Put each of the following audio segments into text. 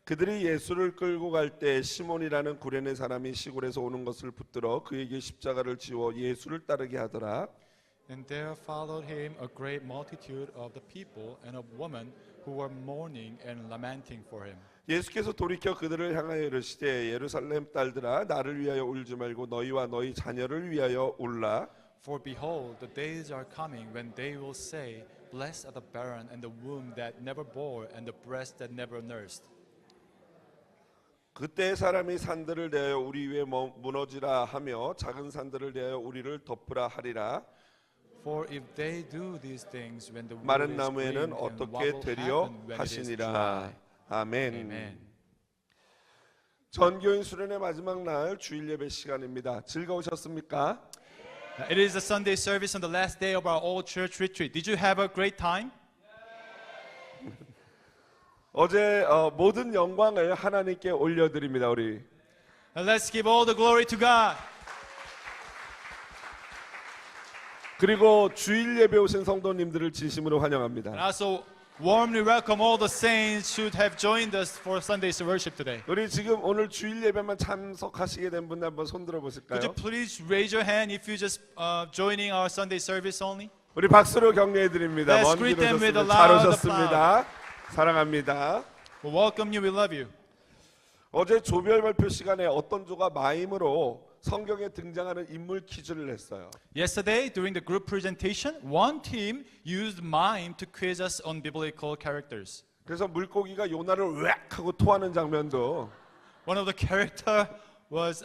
그들이 예수를 끌고 갈 때 시몬이라는 구레네 사람이 시골에서 오는 것을 붙들어 그에게 십자가를 지워 예수를 따르게 하더라. And there followed him a great multitude of the people and of women who were mourning and lamenting for him. 예수께서 돌이켜 그들을 향하여 이르시되 예루살렘 딸들아 나를 위하여 울지 말고 너희와 너희 자녀를 위하여 울라. For behold, the days are coming when they will say, Blessed are the barren and the womb that never bore and the breast that never nursed. 그때 사람이 산들을 대하여 우리 위에 무너지라 하며 작은 산들을 대하여 우리를 덮으라 하리라. For if they do these things when the wood 마른 is 나무에는 green, and 어떻게 what will 되리요 happen when it is 하시니라. dry? 아멘. Amen. 전교인 수련의 마지막 날 주일 예배 시간입니다. 즐거우셨습니까? It is the Sunday service on the last day of our all church retreat. Did you have a great time? 어제 모든 영광을 하나님께 올려드립니다. 우리 And let's give all the glory to God. 그리고 주일 예배 오신 성도님들을 진심으로 환영합니다. And also warmly welcome all the saints who have joined us for Sunday's worship today. 우리 지금 오늘 주일 예배만 참석하시게 된 분들 한번 손 들어 Could 보실까요? you please raise your hand if you just joining our Sunday service only? 우리 박수로 격려해 드립니다. Let's 먼 greet 길 them with a 오셨습니다. 잘 loud 오셨습니다. 사랑합니다. We welcome you. We love you. 어제 조별 발표 시간에 어떤 조가 마임으로 성경에 등장하는 인물 퀴즈를 냈어요. Yesterday, during the group presentation, one team used mime to quiz us on biblical characters. 그래서 물고기가 요나를 으악 하고 토하는 장면도 One of the character was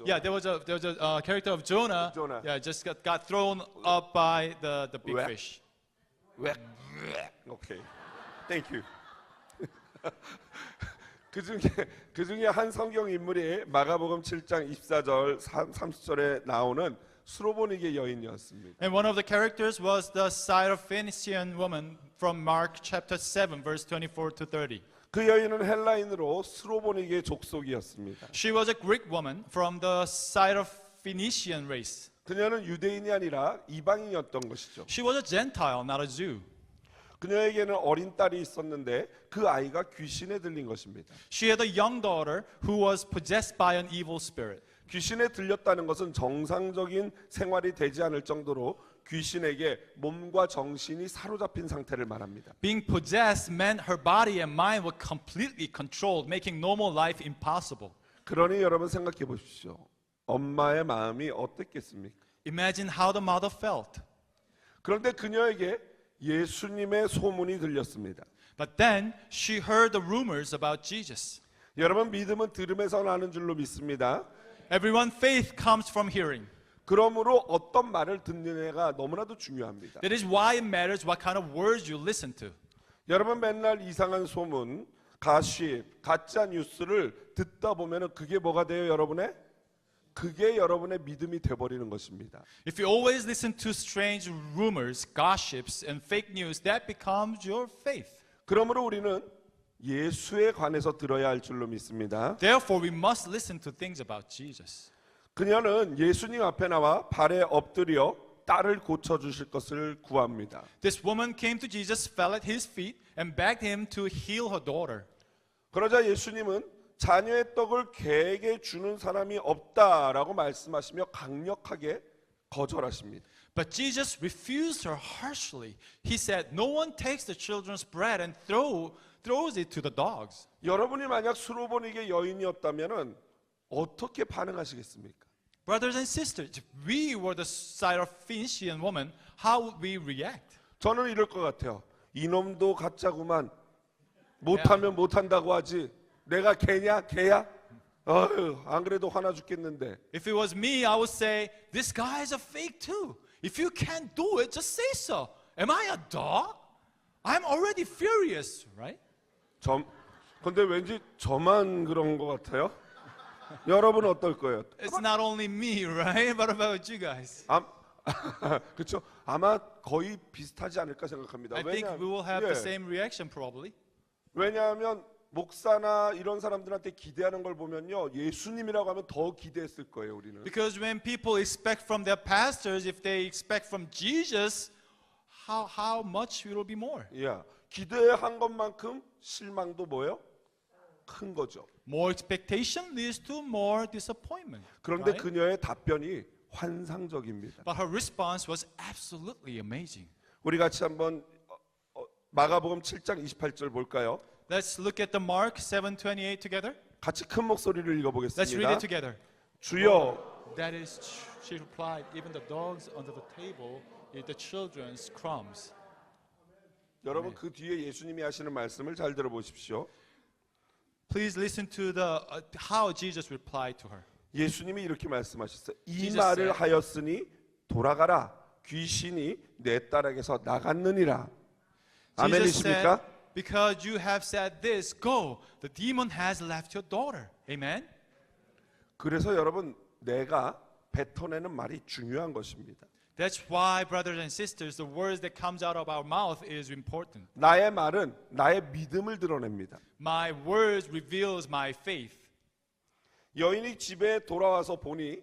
there was a character of Jonah. Jonah. Yeah, just got thrown up by the big Whack. fish. 으악 오케이. 땡큐. 그중에 한 성경 인물이 마가복음 7장 24절 30절에 나오는 수로보니게 여인이었습니다. And one of the characters was the Syrophoenician woman from Mark chapter 7 verse 24 to 30. 그 여인은 헬라인으로 수로보니게 족속이었습니다. She was a Greek woman from the Syrophoenician race. 그녀는 유대인이 아니라 이방인이었던 것이죠. She was a Gentile, not a Jew. 그녀에게는 어린 딸이 있었는데 그 아이가 귀신에 들린 것입니다. She had a young daughter who was possessed by an evil spirit. 귀신에 들렸다는 것은 정상적인 생활이 되지 않을 정도로 귀신에게 몸과 정신이 사로잡힌 상태를 말합니다. Being possessed meant her body and mind were completely controlled, making normal life impossible. 그러니 여러분 생각해 보십시오. 엄마의 마음이 어땠겠습니까? Imagine how the mother felt. 그런데 그녀에게 예수님의 소문이 들렸습니다. But then she heard the rumors about Jesus. 여러분 믿음은 들음에서 나는 줄로 믿습니다. Everyone, faith comes from hearing. 그러므로 어떤 말을 듣느냐가 너무나도 중요합니다. That is why it matters what kind of words you listen to. 여러분 맨날 이상한 소문, 가십, 가짜 뉴스를 듣다 보면은 그게 뭐가 돼요, 여러분의? 그게 여러분의 믿음이 돼버리는 것입니다. If you always listen to strange rumors, gossips, and fake news, that becomes your faith. 그러므로 우리는 예수에 관해서 들어야 할 줄로 믿습니다. Therefore, we must listen to things about Jesus. 그녀는 예수님 앞에 나와 발에 엎드려 딸을 고쳐주실 것을 구합니다. This woman came to Jesus, fell at his feet, and begged him to heal her daughter. 그러자 예수님은 자녀의 떡을 개에게 주는 사람이 없다라고 말씀하시며 강력하게 거절하십니다. But Jesus refused her harshly. He said, "No one takes the children's bread and throws it to the dogs." 여러분이 만약 수로보니게 여인이었다면은 어떻게 반응하시겠습니까? Brothers and sisters, if we were the Syrophoenician woman, how would we react? 저는 이럴 것 같아요. 이놈도 가짜구만. 못하면 못한다고 하지. 내가 개냐? 개야? 어휴, 안 그래도 화나 죽겠는데. If it was me, I would say, "This guy is a fake too. If you can't do it, just say so. Am I a dog? I'm already furious, right?" 근데 왠지 저만 그런 것 같아요. 여러분은 어떨 거예요? It's not only me, right? What about you guys? 그렇죠. 아마 거의 비슷하지 않을까 생각합니다. I think we will have the same reaction probably. 왜냐하면 목사나 이런 사람들한테 기대하는 걸 보면요, 예수님이라고 하면 더 기대했을 거예요, 우리는. Because when people expect from their pastors, if they expect from Jesus, how much will it be more? 기대한 것만큼 실망도 뭐예요? 큰 거죠. More expectation leads to more disappointment. 그런데 right? 그녀의 답변이 환상적입니다. But her response was absolutely amazing. 우리 같이 한번 마가복음 7장 28절 볼까요? Let's look at the Mark 7:28 together. 같이 큰 목소리를 Let's read 읽어보겠습니다. it together. 주여, That is, she replied, even the dogs under the table eat the children's crumbs. 여러분 그 뒤에 예수님이 하시는 말씀을 잘 들어보십시오. Please listen to the how Jesus replied to her. 예수님이 이렇게 말씀하셨어요. 이 Jesus 말을 said, 하였으니 돌아가라. 귀신이 내 딸에게서 나갔느니라. Jesus 아멘이십니까? said, because you have said this, go. The demon has left your daughter. Amen. 그래서 여러분 내가 뱉어내는 말이 중요한 것입니다. That's why, brothers and sisters, the words that comes out of our mouth is important. 나의 말은 나의 믿음을 드러냅니다. My words reveals my faith. 여인이 집에 돌아와서 보니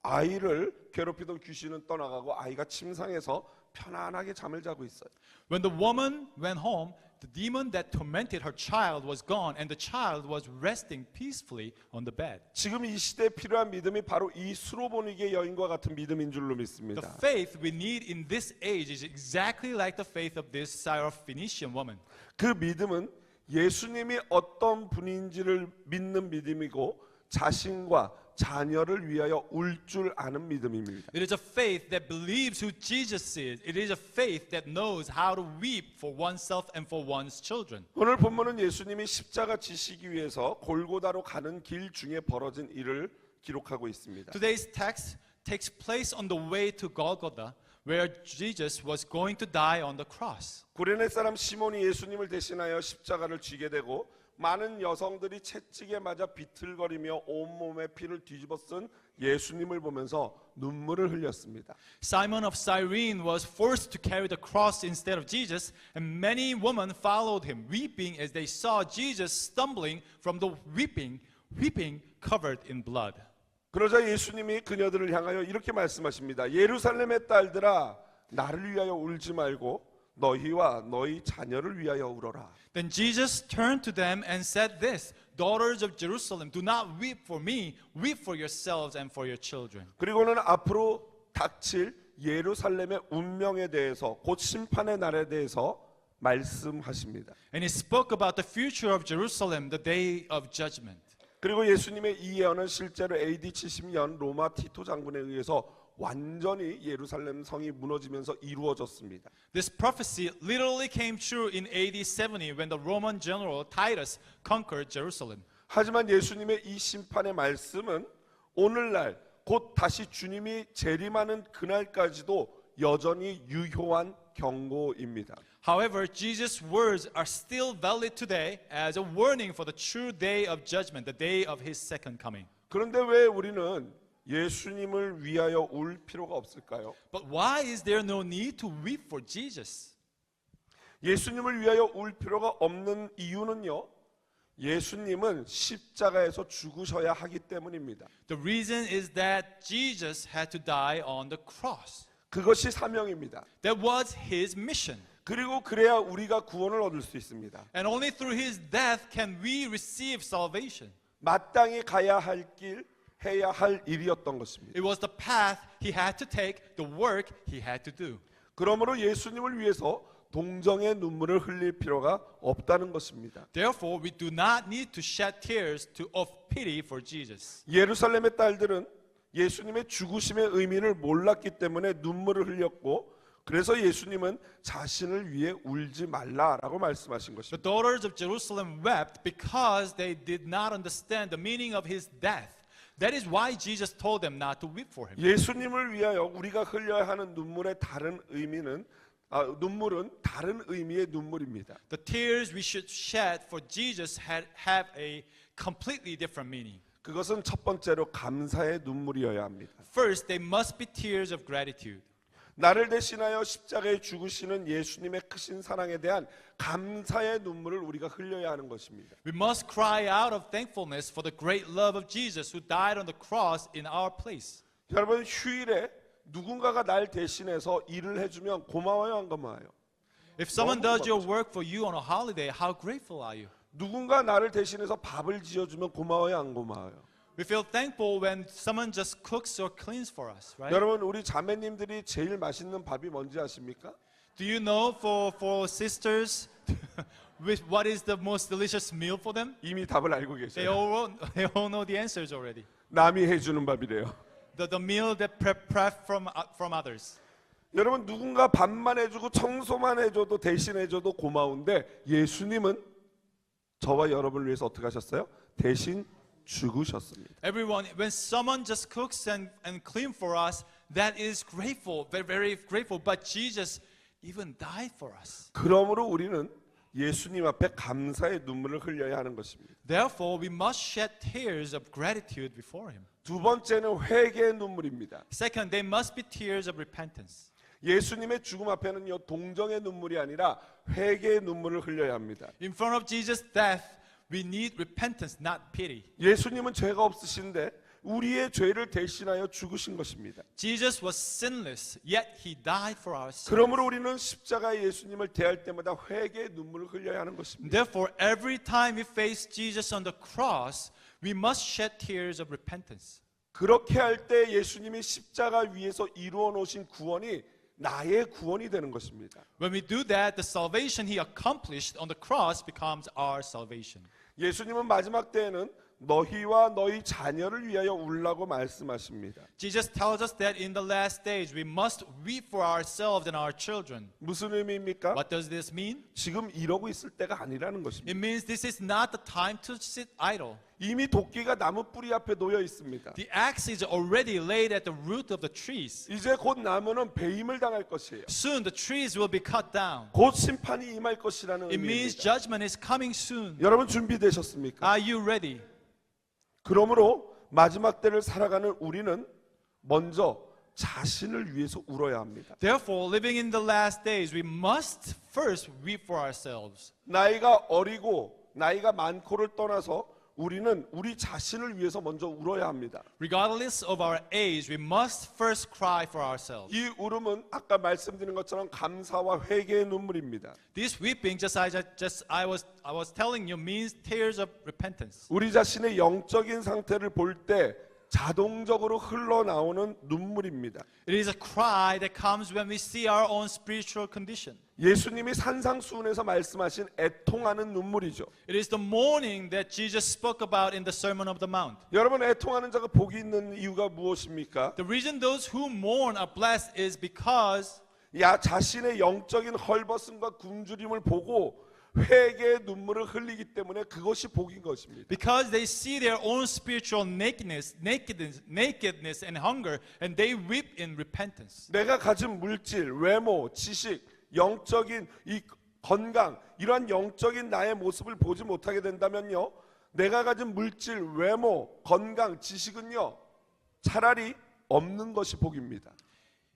아이를 괴롭히던 귀신은 떠나가고 아이가 침상에서 편안하게 잠을 자고 있어요. When the woman went home, the demon that tormented her child was gone, and the child was resting peacefully on the bed. 지금 이 시대에 필요한 믿음이 바로 이 수로보니게 여인과 같은 믿음인 줄로 The 믿습니다. faith we need in this age is exactly like the faith of this Syrophoenician woman. 그 믿음은 예수님이 어떤 분인지를 믿는 믿음이고 자신과 자녀를 위하여 울 줄 아는 믿음입니다. It is a faith that believes who Jesus is. It is a faith that knows how to weep for oneself and for one's children. 오늘 본문은 예수님이 십자가 지시기 위해서 골고다로 가는 길 중에 벌어진 일을 기록하고 있습니다. Today's text takes place on the way to Golgotha, where Jesus was going to die on the cross. 구레네 사람 시몬이 예수님을 대신하여 십자가를 쥐게 되고 많은 여성들이 채찍에 맞아 비틀거리며 온몸에 피를 뒤집어 쓴 예수님을 보면서 눈물을 흘렸습니다. Simon of Cyrene was forced to carry the cross instead of Jesus, and many women followed him, weeping as they saw Jesus stumbling from the weeping covered in blood. 그러자 예수님이 그녀들을 향하여 이렇게 말씀하십니다. 예루살렘의 딸들아 나를 위하여 울지 말고 너희와 너희 자녀를 위하여 울어라. Then Jesus turned to them and said this, daughters of Jerusalem, do not weep for me, weep for yourselves and for your children. 그리고는 앞으로 닥칠 예루살렘의 운명에 대해서 곧 심판의 날에 대해서 말씀하십니다. And he spoke about the future of Jerusalem, the day of judgment. 그리고 예수님의 이 예언은 실제로 AD 70년 로마 티토 장군에 의해서 완전히 예루살렘 성이 무너지면서 이루어졌습니다. This prophecy literally came true in AD 70 when the Roman general Titus conquered Jerusalem. 하지만 예수님의 이 심판의 말씀은 오늘날 곧 다시 주님이 재림하는 그날까지도 여전히 유효한 경고입니다. However, Jesus' words are still valid today as a warning for the true day of judgment, the day of his second coming. 그런데 왜 우리는 예수님을 위하여 울 필요가 없을까요? But why is there no need to weep for Jesus? 예수님을 위하여 울 필요가 없는 이유는요. 예수님은 십자가에서 죽으셔야 하기 때문입니다. The reason is that Jesus had to die on the cross. 그것이 사명입니다. That was his mission. 그리고 그래야 우리가 구원을 얻을 수 있습니다. And only through his death can we receive salvation. 마땅히 가야 할 길, 해야 할 일이었던 것입니다. It was the path he had to take, the work he had to do. 그러므로 예수님을 위해서 동정의 눈물을 흘릴 필요가 없다는 것입니다. Therefore, we do not need to shed tears of pity for Jesus. 예루살렘의 딸들은 예수님의 죽으심의 의미를 몰랐기 때문에 눈물을 흘렸고 그래서 예수님은 자신을 위해 울지 말라라고 말씀하신 The 것입니다. daughters of Jerusalem wept because they did not understand the meaning of his death. That is why Jesus told them not to weep for him. 예수님을 위하여 우리가 흘려야 하는 눈물의 다른 의미는 눈물은 다른 의미의 눈물입니다. The tears we should shed for Jesus have a completely different meaning. 그것은 첫 번째로 감사의 눈물이어야 합니다. First, they must be tears of gratitude. 나를 대신하여 십자가에 죽으시는 예수님의 크신 사랑에 대한 감사의 눈물을 우리가 흘려야 하는 것입니다. We must cry out of thankfulness for the great love of Jesus who died on the cross in our place. 여러분 휴일에 누군가가 날 대신해서 일을 해주면 고마워요 안 고마워요? If someone 너무 does your 고맙죠. work for you on a holiday, how grateful are you? 누군가 나를 대신해서 밥을 지어주면 고마워요, 안 고마워요? We feel thankful when someone just cooks or cleans for us, right? 여러분, 우리 자매님들이 제일 맛있는 밥이 뭔지 아십니까? Do you know for sisters what is the most delicious meal for them? 이미 답을 알고 They 계세요. they all know the answers already. 남이 해주는 밥이래요. The meal that prep from others. 여러분, 누군가 밥만 해주고 청소만 해줘도 대신 해줘도 고마운데 예수님은 저와 여러분을 위해서 어떻게 하셨어요? 대신 죽으셨습니다. Everyone, when someone just cooks and clean for us, that is grateful, very, very grateful. But Jesus even died for us. 그러므로 우리는 예수님 앞에 감사의 눈물을 흘려야 하는 것입니다. Therefore, we must shed tears of gratitude before Him. 두 번째는 회개의 눈물입니다. Second, they must be tears of repentance. 예수님의 죽음 앞에는요, 동정의 눈물이 아니라 회개의 눈물을 흘려야 합니다. In front of Jesus' death, we need repentance, not pity. 예수님은 죄가 없으신데 우리의 죄를 대신하여 죽으신 것입니다. Jesus was sinless, yet He died for our sins. 그러므로 우리는 십자가의 예수님을 대할 때마다 회개의 눈물을 흘려야 하는 것입니다. Therefore, every time we face Jesus on the cross, we must shed tears of repentance. 그렇게 할 때 예수님이 십자가 위에서 이루어 놓으신 구원이 나의 구원이 되는 것입니다. When we do that, the salvation He accomplished on the cross becomes our salvation. 예수님은 마지막 때에는 너희와 너희 자녀를 위하여 울라고 말씀하십니다. Jesus tells us that in the last days we must weep for ourselves and our children. 무슨 의미입니까? What does this mean? 지금 이러고 있을 때가 아니라는 것입니다. It means this is not the time to sit idle. 이미 도끼가 나무 뿌리 앞에 놓여 있습니다. The axe is already laid at the root of the trees. 이제 곧 나무는 배임을 당할 것이에요. Soon the trees will be cut down. 곧 심판이 임할 것이라는 It means 의미입니다. judgment is coming soon. 여러분 준비되셨습니까? Are you ready? 그러므로 마지막 때를 살아가는 우리는 먼저 자신을 위해서 울어야 합니다. Therefore, living in the last days, we must first weep for ourselves. 나이가 어리고 나이가 많고를 떠나서 우리는 우리 자신을 위해서 먼저 울어야 합니다. Regardless of our age, we must first cry for ourselves. 이 울음은 아까 말씀드린 것처럼 감사와 회개의 눈물입니다. This weeping, I was telling you, means tears of repentance. 우리 자신의 영적인 상태를 볼 때 자동적으로 흘러나오는 눈물입니다. It is a cry that comes when we see our own spiritual condition. 예수님이 산상수훈에서 말씀하신 애통하는 눈물이죠. It is the mourning that Jesus spoke about in the Sermon of the Mount. 여러분, 애통하는 자가 복이 있는 이유가 무엇입니까? The reason those who mourn are blessed is because 자신의 영적인 헐벗음과 굶주림을 보고 회개의 눈물을 흘리기 때문에 그것이 복인 것입니다. Because they see their own spiritual nakedness and hunger, and they weep in repentance. 내가 가진 물질, 외모, 지식, 영적인 이 건강, 이러한 영적인 나의 모습을 보지 못하게 된다면요, 내가 가진 물질, 외모, 건강, 지식은요, 차라리 없는 것이 복입니다.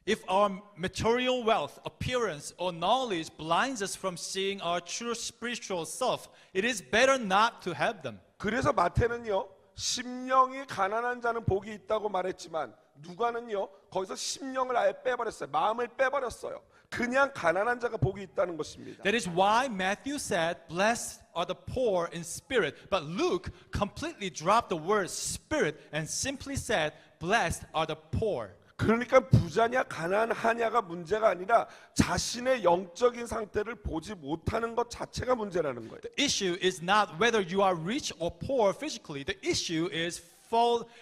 If our material wealth, appearance, or knowledge blinds us from seeing our true spiritual self, it is better not to have them. 그래서 마태는요, 심령이 가난한 자는 복이 있다고 말했지만 누가는요, 거기서 심령을 아예 빼버렸어요. 마음을 빼버렸어요. 그냥 가난한 자가 복이 있다는 것입니다. That is why Matthew said, "Blessed are the poor in spirit." But Luke completely dropped the word spirit and simply said, "Blessed are the poor." 그러니까 부자냐 가난하냐가 문제가 아니라 자신의 영적인 상태를 보지 못하는 것 자체가 문제라는 거예요. The issue is not whether you are rich or poor physically. The issue is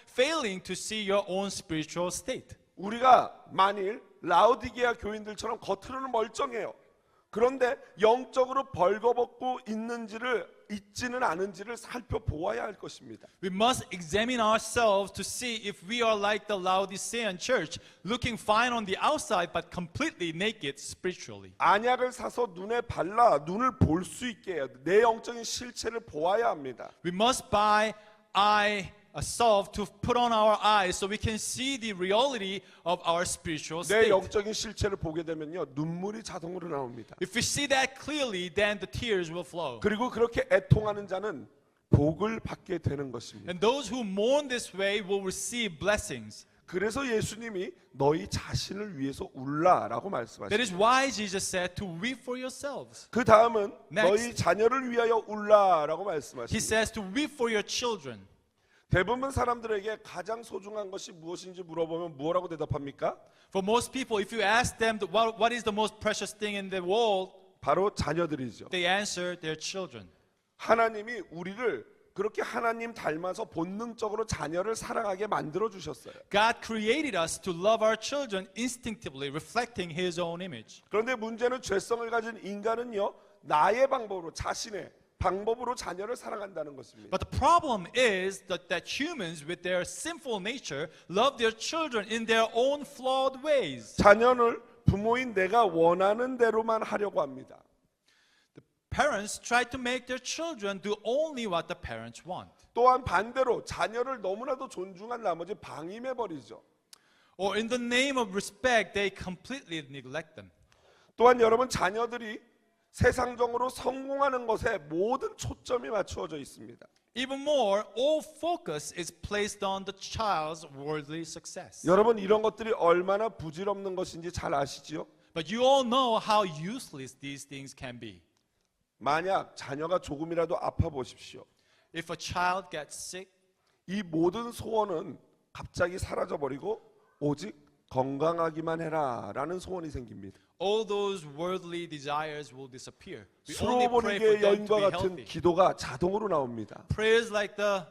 failing to see your own spiritual state. 우리가 만일 라우디게아 교인들처럼 겉으로는 멀쩡해요. 그런데 영적으로 벌거벗고 있지는 않은지를 살펴보아야 할 것입니다. We must examine ourselves to see if we are like the Laodicean church, looking fine on the outside but completely naked spiritually. 안약을 사서 눈에 발라 눈을 볼 수 있게 해요. 내 영적인 실체를 보아야 합니다. We must buy a salve to put on our eyes so we can see the reality of our spiritual 내 state. 영적인 실체를 보게 되면요, 눈물이 자동으로 나옵니다. If we see that clearly, then the tears will flow. 그리고 그렇게 애통하는 자는 복을 받게 되는 것입니다. And those who mourn this way will receive blessings. 그래서 예수님이 너희 자신을 위해서 울라라고 That 말씀하셨습니다. is why Jesus said to weep for yourselves. 그 다음은 Next. 너희 자녀를 위하여 울라라고 He 말씀하십니다. says to weep for your children. 대부분 사람들에게 가장 소중한 것이 무엇인지 물어보면 뭐라고 대답합니까? For most people, if you ask them what is the most precious thing in the world, 바로 자녀들이죠. they answer their children. 하나님이 우리를 그렇게 하나님 닮아서 본능적으로 자녀를 사랑하게 만들어 주셨어요. God created us to love our children instinctively, reflecting His own image. 그런데 문제는 죄성을 가진 인간은요, 나의 방법으로, 자신의 방법으로 자녀를 사랑한다는 것입니다. But the problem is that humans, with their sinful nature, love their children in their own flawed ways. 자녀를 부모인 내가 원하는 대로만 하려고 합니다. Parents try to make their children do only what the parents want. 또한 반대로 자녀를 너무나도 존중한 나머지 방임해 버리죠. Or in the name of respect, they completely neglect them. 또한 여러분, 자녀들이 세상적으로 성공하는 것에 모든 초점이 맞추어져 있습니다. Even more, all focus is placed on the child's worldly success. 여러분, 이런 것들이 얼마나 부질없는 것인지 잘 아시지요? But you all know how useless these things can be. 만약 자녀가 조금이라도 아파 보십시오. If a child gets sick, 이 모든 소원은 갑자기 사라져 버리고 오직 건강하기만 해라라는 소원이 생깁니다. all those worldly desires will disappear. We only pray for 수로보리게 them to 여인과 be 같은 healthy. 기도가 자동으로 나옵니다. Prayers like the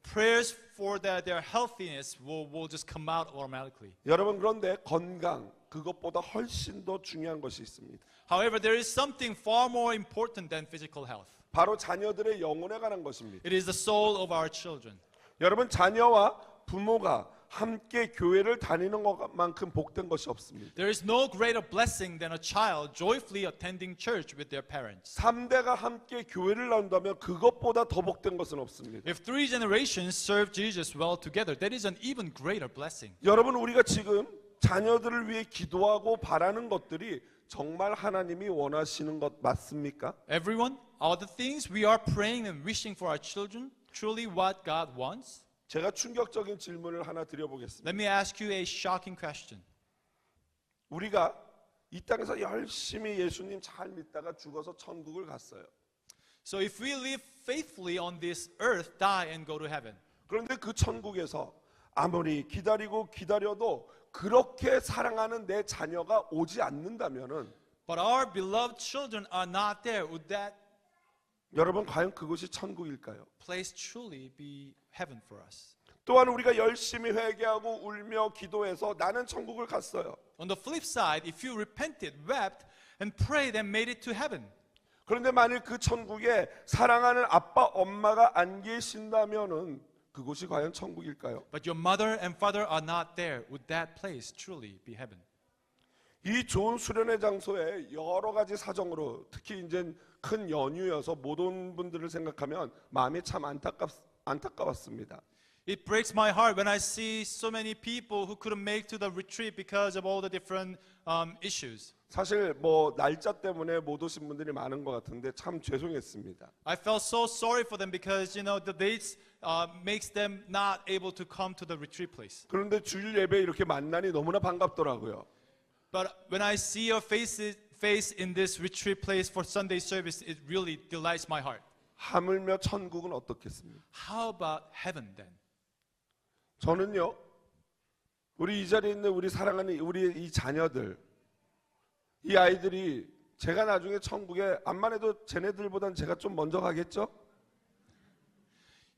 prayers for their healthiness will just come out automatically. 여러분, 그런데 건강 그것보다 훨씬 더 중요한 것이 있습니다. However, there is something far more important than physical health. 바로 자녀들의 영혼에 관한 것입니다. It is the soul of our children. 여러분, 자녀와 부모가 함께 교회를 다니는 것만큼 복된 것이 없습니다. There is no greater blessing than a child joyfully attending church with their parents. 3대가 함께 교회를 나온다면 그것보다 더 복된 것은 없습니다. If 3 generations serve Jesus well together, that is an even greater blessing. 여러분, 우리가 지금 자녀들을 위해 기도하고 바라는 것들이 정말 하나님이 원하시는 것 맞습니까? Everyone, are the things we are praying and wishing for our children truly what God wants? 제가 충격적인 질문을 하나 드려보겠습니다. Let me ask you a shocking question. 우리가 이 땅에서 열심히 예수님 잘 믿다가 죽어서 천국을 갔어요. So if we live faithfully on this earth, die and go to heaven, 그런데 그 천국에서 아무리 기다리고 기다려도 그렇게 사랑하는 내 자녀가 오지 않는다면은 but our beloved children are not there, would that 여러분, 과연 그것이 천국일까요? place truly be heaven for us? 또한 우리가 열심히 회개하고 울며 기도해서 나는 천국을 갔어요. On the flip side, if you repented, wept, and prayed and made it to heaven, 그런데 만일 그 천국에 사랑하는 아빠, 엄마가 안 계신다면은 그곳이 과연 천국일까요? but your mother and father are not there, would that place truly be heaven? 이 좋은 수련회 장소에 여러 가지 사정으로 특히 이제 큰 연휴여서 못 온 분들을 생각하면 마음이 참 안타까웠습니다. It breaks my heart when I see so many people who couldn't make to the retreat because of all the different issues. 사실 뭐 날짜 때문에 못 오신 분들이 많은 것 같은데 참 죄송했습니다. I felt so sorry for them because the dates makes them not able to come to the retreat place. 그런데 주일 예배 이렇게 만나니 너무나 반갑더라고요. But when I see your face in this retreat place for Sunday service, it really delights my heart. 하물며 천국은 어떻겠습니까? How about heaven then? 저는요, 우리 이 자리에 있는 우리 사랑하는 우리 이 자녀들, 이 아이들이 제가 나중에 천국에 암만 해도 쟤네들보단 제가 좀 먼저 가겠죠?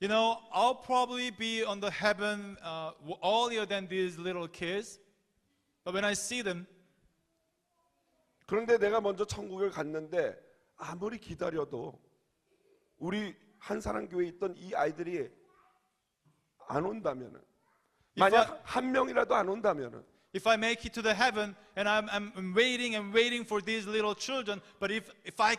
I'll probably be on the heaven earlier than these little kids. But when I see them, 그런데 내가 먼저 천국을 갔는데 아무리 기다려도 우리 한사랑교회에 있던 이 아이들이 안 온다면은, 만약 한 명이라도 안 온다면은, if I make it to the heaven and I'm waiting and waiting for these little children, but if I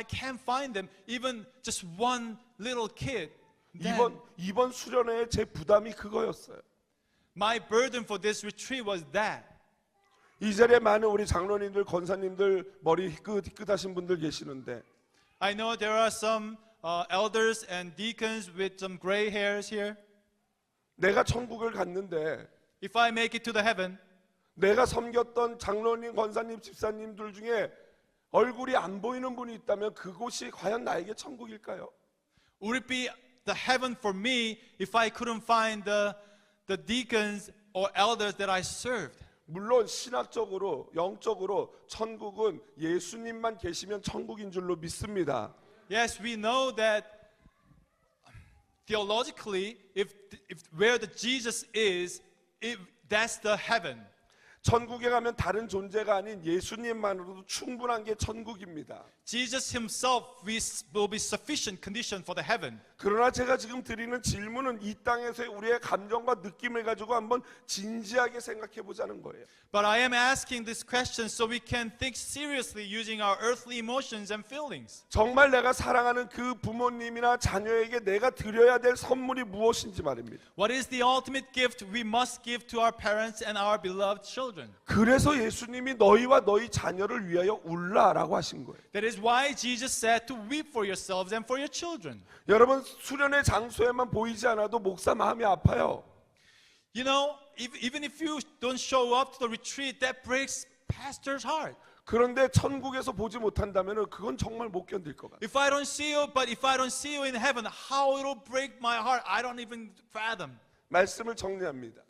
can't find them, even just one little kid, then 이번 수련회에 제 부담이 그거였어요. my burden for this retreat was that. 이 자리에 많은 우리 장로님들, 권사님들, 머리 희끗하신 분들 계시는데 I know there are some elders and deacons with some gray hairs here. 내가 천국을 갔는데 if I make it to the heaven, 내가 섬겼던 장로님, 권사님, 집사님들 중에 얼굴이 안 보이는 분이 있다면 그곳이 과연 나에게 천국일까요? would it be the heaven for me if I couldn't find the deacons or elders that I served? 물론 신학적으로, 영적으로 천국은 예수님만 계시면 천국인 줄로 믿습니다. Yes, we know that theologically, if where the Jesus is, that's the heaven. 천국에 가면 다른 존재가 아닌 예수님만으로도 충분한 게 천국입니다. Jesus himself will be sufficient condition for the heaven. 그러나 제가 지금 드리는 질문은 이 땅에서의 우리의 감정과 느낌을 가지고 한번 진지하게 생각해 보자는 거예요. But I am asking this question so we can think seriously using our earthly emotions and feelings. 정말 내가 사랑하는 그 부모님이나 자녀에게 내가 드려야 될 선물이 무엇인지 말입니다. What is the ultimate gift we must give to our parents and our beloved children? 그래서 예수님이 너희와 너희 자녀를 위하여 울라라고 하신 거예요. That is why Jesus said to weep for yourselves and for your children. 여러분, 수련의 장소에만 보이지 않아도 목사 마음이 아파요. You know, even if you don't show up to the retreat, that breaks pastor's heart. 그런데 천국에서 보지 못한다면 그건 정말 못 견딜 것 같아요. If I don't see you, but if I don't see you in heaven, how it'll break my heart, I don't even fathom. 말씀을 정리합니다.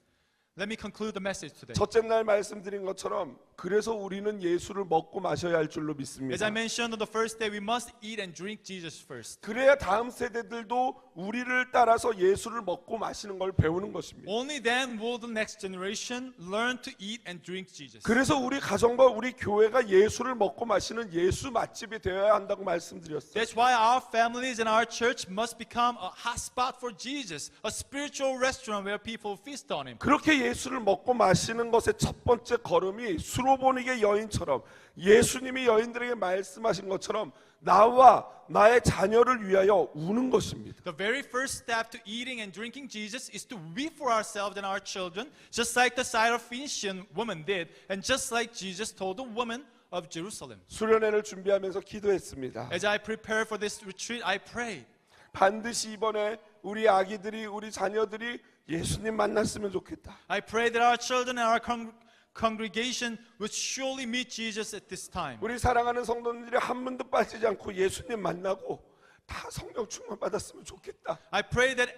Let me conclude the message today. 첫째 날 말씀드린 것처럼 그래서 우리는 예수를 먹고 마셔야 할 줄로 As 믿습니다. I mentioned on the first day, we must eat and drink Jesus first. 그래야 다음 세대들도 우리를 따라서 예수를 먹고 마시는 걸 배우는 것입니다. Only then will the next generation learn to eat and drink Jesus. 그래서 우리 가정과 우리 교회가 예수를 먹고 마시는 예수 맛집이 되어야 한다고 말씀드렸어요. That's why our families and our church must become a hotspot for Jesus, a spiritual restaurant where people feast on Him. 그렇게 예수를 먹고 마시는 것의 첫 번째 걸음이 수로보니게 여인처럼 예수님이 여인들에게 말씀하신 것처럼 나와 나의 자녀를 위하여 우는 것입니다. The very first step to eating and drinking Jesus is to weep for ourselves and our children, just like the Syrophoenician woman did, and just like Jesus told the woman of Jerusalem. 수련회를 준비하면서 기도했습니다. As I prepare for this retreat, I pray. 반드시 이번에 우리 아기들이, 우리 자녀들이 예수님 만났으면 좋겠다. I pray that our children and our congregation would surely meet Jesus at this time. 우리 사랑하는 성도님들이 한 번도 빠지지 않고 예수님 만나고 다 성령 충만 받았으면 좋겠다. I pray that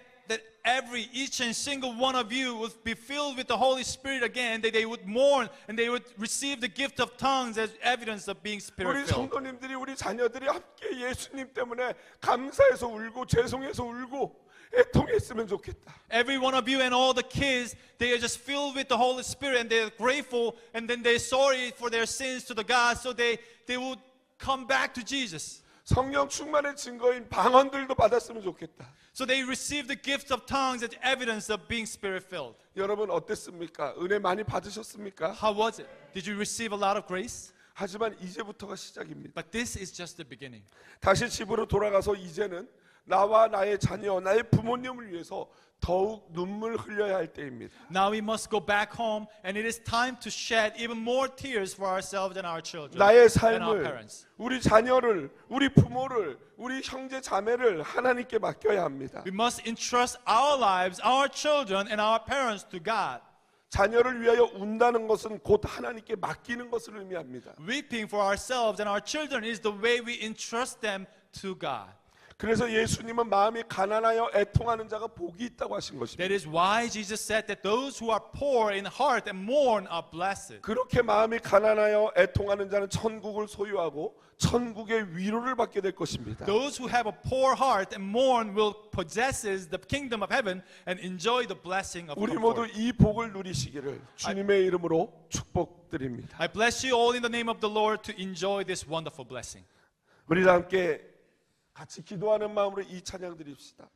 each and single one of you would be filled with the Holy Spirit again, that they would mourn and they would receive the gift of tongues as evidence of being 우리 Spirit-filled. 성도님들이, 우리 자녀들이 함께 예수님 때문에 감사해서 울고 죄송해서 울고 애통했으면 좋겠다. Every one of you and all the kids, they are just filled with the Holy Spirit and they're grateful and then they're sorry for their sins to the God, so they would come back to Jesus. 성령 충만의 증거인 방언들도 받았으면 좋겠다. So they receive the gift of tongues as evidence of being Spirit-filled. 여러분 어땠습니까? 은혜 많이 받으셨습니까? How was it? Did you receive a lot of grace? 하지만 이제부터가 시작입니다. But this is just the beginning. 다시 집으로 돌아가서 이제는 나와 나의 자녀, 나의 부모님을 위해서 더욱 눈물 흘려야 할 때입니다. Now we must go back home, and it is time to shed even more tears for ourselves and our children 나의 and our 삶을, parents. 우리 자녀를, 우리 부모를, 우리 형제 자매를 하나님께 맡겨야 합니다. We must entrust our lives, our children, and our parents to God. 자녀를 위하여 운다는 것은 곧 하나님께 맡기는 것을 의미합니다. Weeping for ourselves and our children is the way we entrust them to God. 그래서 예수님은 마음이 가난하여 애통하는 자가 복이 있다고 하신 것입니다. That is why Jesus said that those who are poor in heart and mourn are blessed. 그렇게 마음이 가난하여 애통하는 자는 천국을 소유하고 천국의 위로를 받게 될 것입니다. Those who have a poor heart and mourn will possess the kingdom of heaven and enjoy the blessing of 우리 모두 comfort. 이 복을 누리시기를 주님의 이름으로 축복드립니다. I bless you all in the name of the Lord to enjoy this wonderful blessing. 우리 다 함께 같이 기도하는 마음으로 이 찬양 드립시다.